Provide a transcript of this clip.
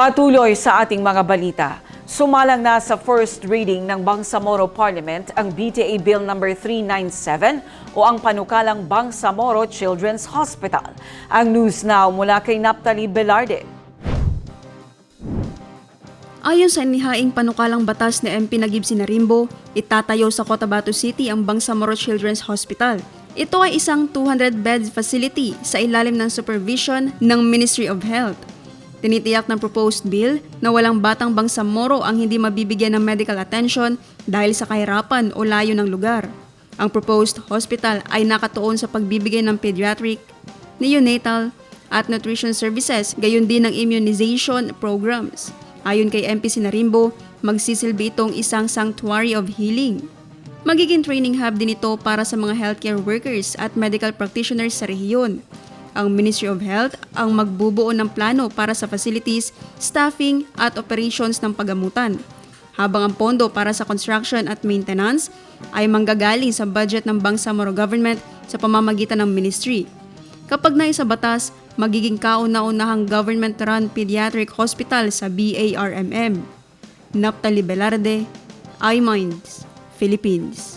Patuloy sa ating mga balita. Sumalang na sa first reading ng Bangsamoro Parliament ang BTA Bill No. 397 o ang panukalang Bangsamoro Children's Hospital. Ang news now mula kay Naphtali Velarde. Ayon sa inihaing panukalang batas ni MP Naguib Sinarimbo, itatayo sa Cotabato City ang Bangsamoro Children's Hospital. Ito ay isang 200-bed facility sa ilalim ng supervision ng Ministry of Health. Tinitiyak ng proposed bill na walang batang Bangsamoro ang hindi mabibigyan ng medical attention dahil sa kahirapan o layo ng lugar. Ang proposed hospital ay nakatuon sa pagbibigay ng pediatric, neonatal at nutrition services, gayon din ng immunization programs. Ayon kay MP Sinarimbo, magsisilbi itong isang sanctuary of healing. Magiging training hub din ito para sa mga healthcare workers at medical practitioners sa rehiyon. Ang Ministry of Health ang magbubuo ng plano para sa facilities, staffing at operations ng pagamutan, habang ang pondo para sa construction at maintenance ay manggagaling sa budget ng Bangsamoro Government sa pamamagitan ng ministry. Kapag naisa batas, magiging kauna-unahang government-run pediatric hospital sa BARMM. Naphtali Velarde, iMinds, Philippines.